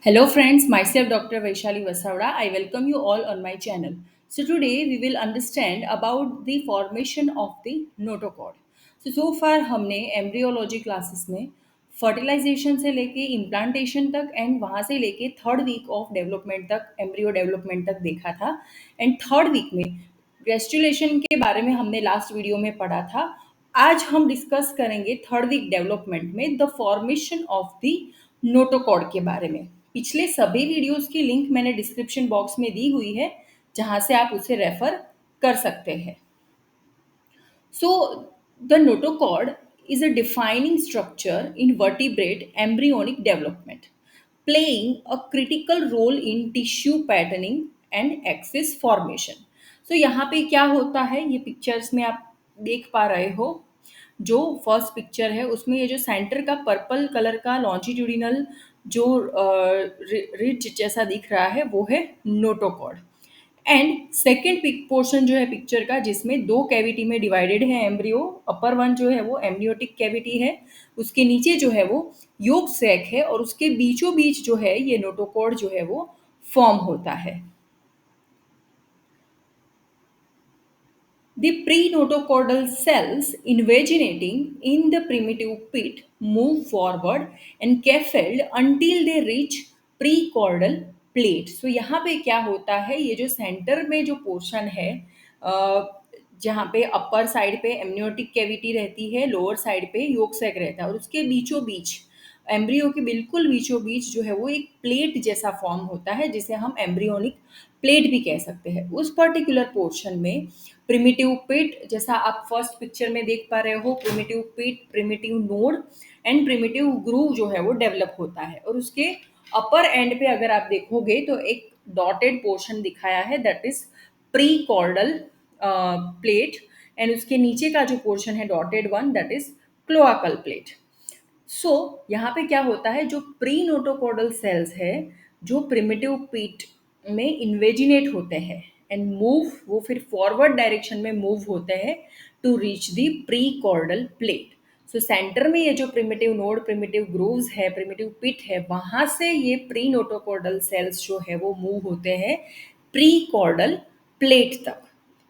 Hello friends, myself Dr. Vaishali Vasavada. I welcome you all on my channel. So today we will understand about the formation of the notochord. So far हमने embryology classes में fertilisation से लेके implantation तक and वहाँ से लेके third week of development तक embryo development तक देखा था एंड थर्ड वीक में ग्रेस्टुलेशन के बारे में हमने लास्ट वीडियो में पढ़ा था। आज हम डिस्कस करेंगे थर्ड वीक डेवलपमेंट में the formation of the notochord के बारे में। पिछले सभी वीडियोस की लिंक मैंने डिस्क्रिप्शन बॉक्स में दी हुई है, जहां से आप उसे रेफर कर सकते हैं। So, the notochord is a defining structure in vertebrate embryonic development, playing a critical role in tissue patterning and axis formation. So, यहाँ पे क्या होता है, ये पिक्चर्स में आप देख पा रहे हो। जो फर्स्ट पिक्चर है उसमें ये जो सेंटर का पर्पल कलर का लॉन्जिट्यूडिनल जो रिज जैसा दिख रहा है वो है नोटोकॉर्ड। एंड सेकेंड पोर्शन जो है पिक्चर का, जिसमें दो कैविटी में डिवाइडेड है एम्ब्रियो। अपर वन जो है वो एमनियोटिक कैविटी है, उसके नीचे जो है वो योक सैक है, और उसके बीचों बीच जो है ये नोटोकॉर्ड जो है वो फॉर्म होता है। The prenotochordal cells invaginating in the primitive pit move forward and scaffold until they reach precaudal plate. So यहाँ पे क्या होता है, ये जो सेंटर में जो पोर्शन है, जहाँ पे अपर साइड पे एमनियोटिक कैविटी रहती है, लोअर साइड पे योक सैक रहता है, और उसके बीचों बीच एम्ब्रियो के बिल्कुल बीचों बीच जो है वो एक प्लेट जैसा फॉर्म होता है, जिसे हम एम्ब्रियोनिक प्लेट भी कह सकते हैं। उस पर्टिकुलर पोर्शन में प्रिमिटिव पिट, जैसा आप फर्स्ट पिक्चर में देख पा रहे हो, primitive pit, primitive node and primitive groove जो है वो डेवलप होता है। और उसके अपर एंड पे अगर आप देखोगे तो एक डॉटेड पोर्शन दिखाया है, that is prechordal plate, and उसके नीचे का जो पोर्शन है dotted one, that is cloacal plate. So यहाँ पे क्या होता है, जो प्री नोटोकॉर्डल सेल्स है जो प्रिमिटिव पीट में इन्वेजिनेट होते हैं एंड मूव, वो फिर फॉरवर्ड डायरेक्शन में मूव होते हैं to reach the prechordal plate. So centre में ये जो प्रिमिटिव नोड, प्रिमिटिव ग्रूव्स है, प्रिमिटिव पिट है, वहां से ये प्री नोटोकॉर्डल सेल्स जो है वो मूव होते हैं प्री कॉर्डल प्लेट तक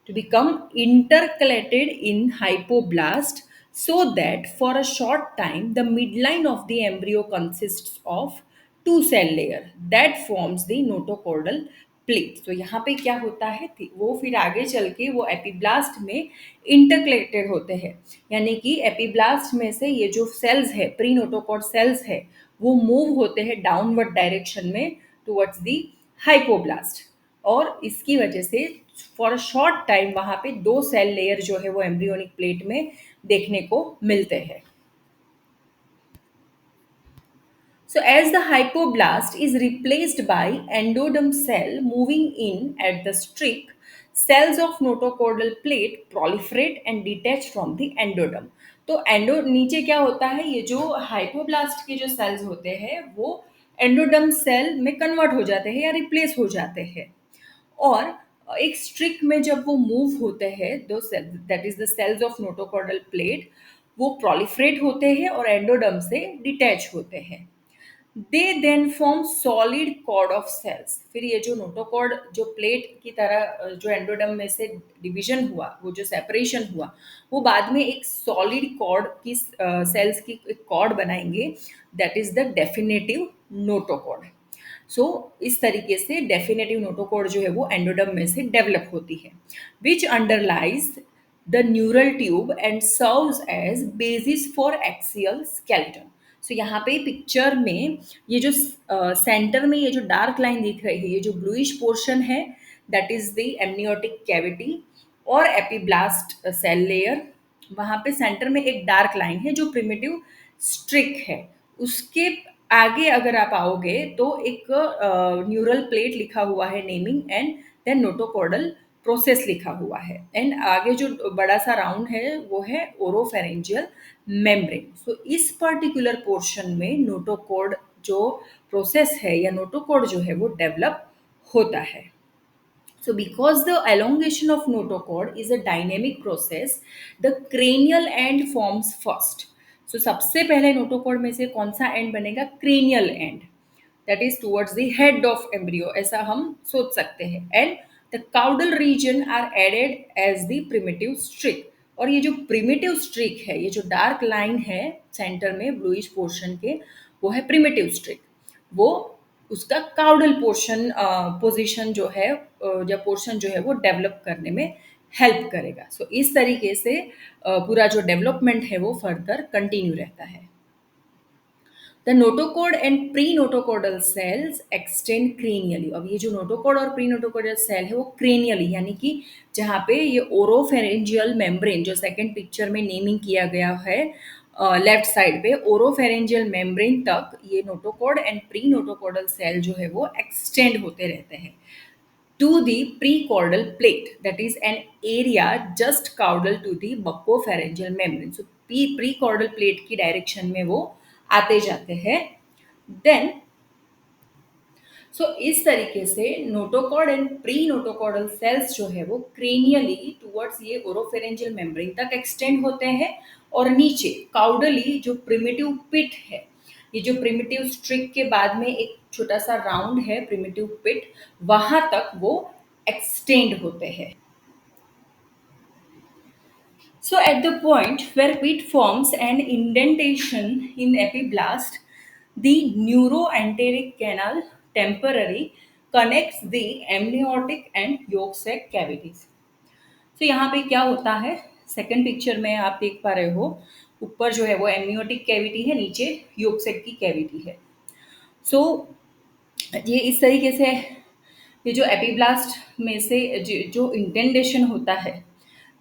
to become intercalated in hypoblast, so that for a short time the midline of the embryo consists of two cell layer that forms the notochordal plate. तो यहाँ पे क्या होता है, वो फिर आगे चल के वो एपीब्लास्ट में इंटरकलेटेड होते हैं, यानी कि एपीब्लास्ट में से ये जो सेल्स है, प्री नोटोकॉर्ड सेल्स है, वो मूव होते हैं डाउनवर्ड डायरेक्शन में टुवर्ड्स दी हाइपोब्लास्ट। और इसकी वजह से फॉर अ शॉर्ट टाइम वहां पे दो सेल लेयर जो है वो एम्ब्रियोनिक प्लेट में देखने को मिलते हैं। So as the hypoblast is replaced by endoderm cell moving in at the streak, cells of notochordal plate proliferate and detach from the endoderm. तो एंडो नीचे क्या होता है, ये जो हाइपोब्लास्ट के जो सेल्स होते हैं वो एंडोडर्म सेल में कन्वर्ट हो जाते हैं या रिप्लेस हो जाते हैं, और एक स्ट्रिक में जब वो मूव होते हैं, दो cell, that is the cells of notochordal plate, वो प्रोलिफरेट होते हैं और एंडोडर्म से डिटैच होते हैं। They then form solid cord of cells. फिर ये जो नोटोकॉर्ड जो प्लेट की तरह जो एंडोडर्म में से डिवीजन हुआ, वो जो सेपरेशन हुआ, वो बाद में एक सॉलिड कॉर्ड की सेल्स की एक कॉर्ड बनाएंगे, that is the definitive notochord. So इस तरीके से डेफिनेटिव नोटोकॉर्ड जो है वो एंडोडर्म में से डेवलप होती है, which underlies the neural tube and serves as basis for axial skeleton. So यहाँ पे पिक्चर में ये जो सेंटर में ये जो डार्क लाइन दिख रही है, ये जो ब्लूइश पोर्शन है, that is the amniotic cavity और एपीब्लास्ट सेल लेयर। वहाँ पे सेंटर में एक डार्क लाइन है जो प्रिमिटिव स्ट्रिक है। उसके आगे अगर आप आओगे तो एक न्यूरल प्लेट लिखा हुआ है, naming and then notochordal process लिखा हुआ है, एंड आगे जो बड़ा सा राउंड है वो है ओरोफेरेंजियल मेम्ब्रेन। सो इस पर्टिकुलर पोर्शन में नोटोकॉर्ड जो प्रोसेस है या नोटोकॉर्ड जो है वो डेवलप होता है। So, because the elongation of notochord is a dynamic process, the cranial end forms first. So, सबसे पहले नोटोकॉर्ड में से कौन सा एंड बनेगा, cranial end. That is towards the head of embryo, ऐसा हम सोच सकते हैं। And the caudal region are added as the primitive streak. और ये जो प्रिमिटिव स्ट्रिक है, ये जो डार्क लाइन है सेंटर में ब्लूइश पोर्शन के, वो है प्रिमिटिव स्ट्रिक। वो उसका काउडल पोर्शन पोजीशन जो है या पोर्शन जो है वो डेवलप करने में हेल्प करेगा। सो इस तरीके से पूरा जो डेवलपमेंट है वो फर्दर कंटिन्यू रहता है। The notochord and prenotochordal cells extend cranially. अब ये जो नोटोकॉड और प्री नोटोकॉडल सेल है वो क्रेनियली, यानी कि जहाँ पे ये ओरोफेरेंजियल मेम्ब्रेन जो सेकंड पिक्चर में नेमिंग किया गया है लेफ्ट साइड पे, ओरोफेरेंजियल मेम्ब्रेन तक ये notochord and prenotochordal cell जो है वो एक्सटेंड होते रहते हैं to the precaudal plate, that is an area just caudal to the buccopharyngeal membrane. So precaudal plate की डायरेक्शन में वो आते जाते हैं। देन इस तरीके से notochord and prenotochordal cells जो है वो क्रेनियली टुवर्ड्स ये ओरोफेरेंजियल मेम्ब्रेन तक एक्सटेंड होते हैं, और नीचे काउडली जो प्रिमिटिव पिट है, ये जो प्रिमिटिव स्ट्रिक के बाद में एक छोटा सा राउंड है प्रिमिटिव पिट, वहां तक वो एक्सटेंड होते हैं। So at the point where pit forms an indentation in epiblast, the neuroenteric canal temporarily connects the amniotic and yolk sac cavities. So यहाँ पे क्या होता है, सेकंड पिक्चर में आप देख पा रहे हो, ऊपर जो है वो एमनियोटिक कैविटी है, नीचे योक सेक की कैविटी है। सो ये इस तरीके से ये जो एपिब्लास्ट में से जो इंटेंडेशन होता है,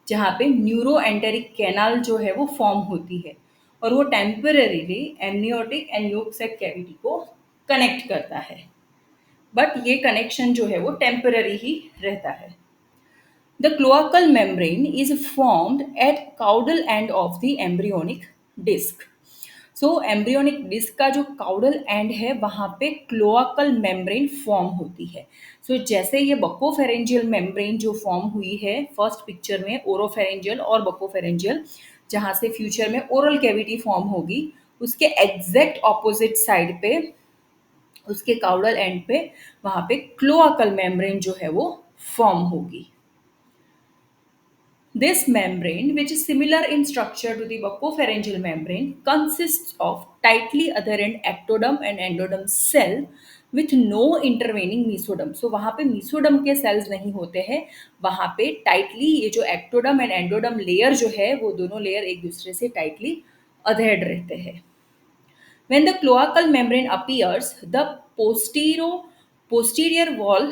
जहाँ पे न्यूरो एंटेरिक कैनाल जो है वो फॉर्म होती है, और वो temporarily amniotic and yolk sac cavity को कनेक्ट करता है, बट ये कनेक्शन जो है वो टेम्पररी ही रहता है। The cloacal membrane is formed at caudal end of the embryonic disc. So embryonic disc का जो काउडल एंड है वहाँ पे क्लोआकल मेम्ब्रेन फॉर्म होती है। जैसे ये बकोफेरेंजियल मेम्ब्रेन जो फॉर्म हुई है फर्स्ट पिक्चर में, ओरोफेरेंजियल और बकोफेरेंजियल, जहाँ से फ्यूचर में ओरल कैविटी फॉर्म होगी, उसके एग्जैक्ट ऑपोजिट साइड पे, उसके काउडल एंड पे, वहाँ पे क्लोआकल मेम्ब्रेन जो है वो फॉर्म होगी। This membrane, which is similar in structure to the buccopharyngeal membrane, consists of tightly adherent ectoderm and endoderm cell with no intervening mesoderm. So वहाँ पे mesoderm के cells नहीं होते हैं, वहाँ पे tightly ये जो ectoderm and endoderm layer जो है वो दोनों layer एक दूसरे से tightly adhered रहते हैं। When the cloacal membrane appears, the posterior wall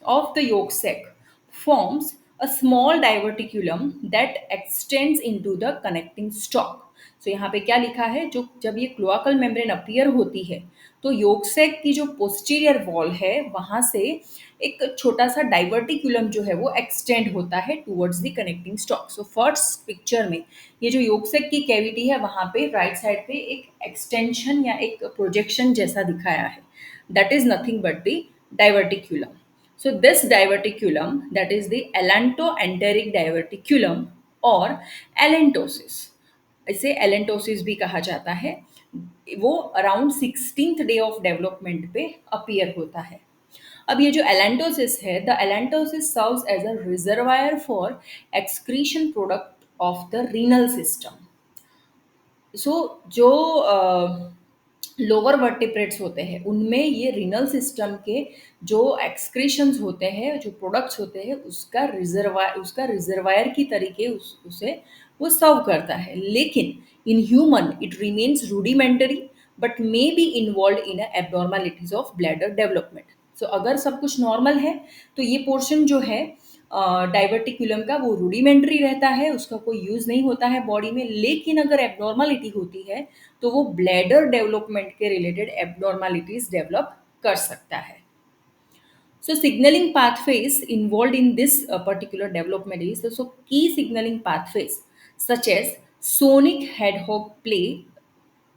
of the yolk sac forms a small diverticulum that extends into the connecting stalk. यहाँ पे क्या लिखा है, जो जब ये क्लोआकल मेम्ब्रेन अपीयर होती है तो योक सैक की जो पोस्टीरियर वॉल है वहां से एक छोटा सा डाइवर्टिकुलम जो है वो एक्सटेंड होता है towards the connecting stock. First picture में ये जो योक सैक की कैविटी है वहां पे राइट साइड पे एक एक्सटेंशन या एक प्रोजेक्शन जैसा दिखाया है, that is nothing but the diverticulum. This diverticulum, that is the allantoenteric diverticulum or allantosis, इसे एलेंटोसिस भी कहा जाता है, वो around 16th day of development पे अपीयर होता है। अब ये जो एलेंटोसिस है, the allantois serves as a reservoir for excretion product of the renal system. जो लोअर वर्टिब्रेट्स होते हैं उनमें ये रीनल सिस्टम के जो एक्सक्रीशंस होते हैं, जो प्रोडक्ट्स होते हैं, उसका रिजर्वायर की तरीके उसे वो सर्व करता है। लेकिन in human it remains rudimentary but may be involve in abnormalities of bladder development. अगर सब कुछ नॉर्मल है तो ये पोर्शन जो है डाइवर्टिकुलम का वो रूडिमेंट्री रहता है, उसका कोई यूज नहीं होता है बॉडी में। लेकिन अगर एबनॉर्मलिटी होती है तो वो ब्लैडर डेवलपमेंट के रिलेटेड एबनॉर्मलिटीज डेवलप कर सकता है। Signaling pathways involved in this particular development is key signaling pathways such as sonic hedgehog play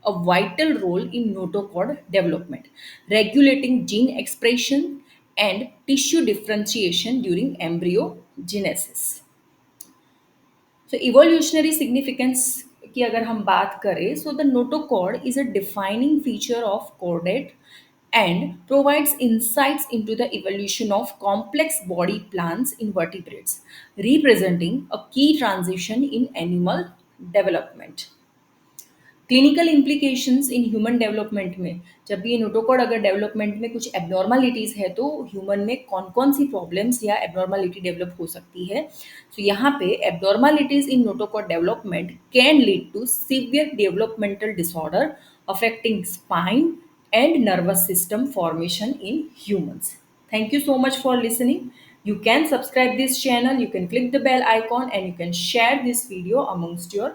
a vital role in notochord development, regulating gene expression and tissue differentiation during embryogenesis. Evolutionary significance की अगर हम बात करें, the notochord is a defining feature of chordate and provides insights into the evolution of complex body plans in vertebrates, representing a key transition in animal development. Clinical implications in human development में, जब भी ये notochord अगर development में कुछ abnormalities है तो human में कौन कौन सी प्रॉब्लम्स या एबनॉर्मलिटी डेवलप हो सकती है. सो यहाँ पे abnormalities in notochord development can lead to severe developmental disorder affecting spine and nervous system formation in humans. Thank you so much for listening. You can subscribe this channel, you can click the bell icon and you can share this video amongst your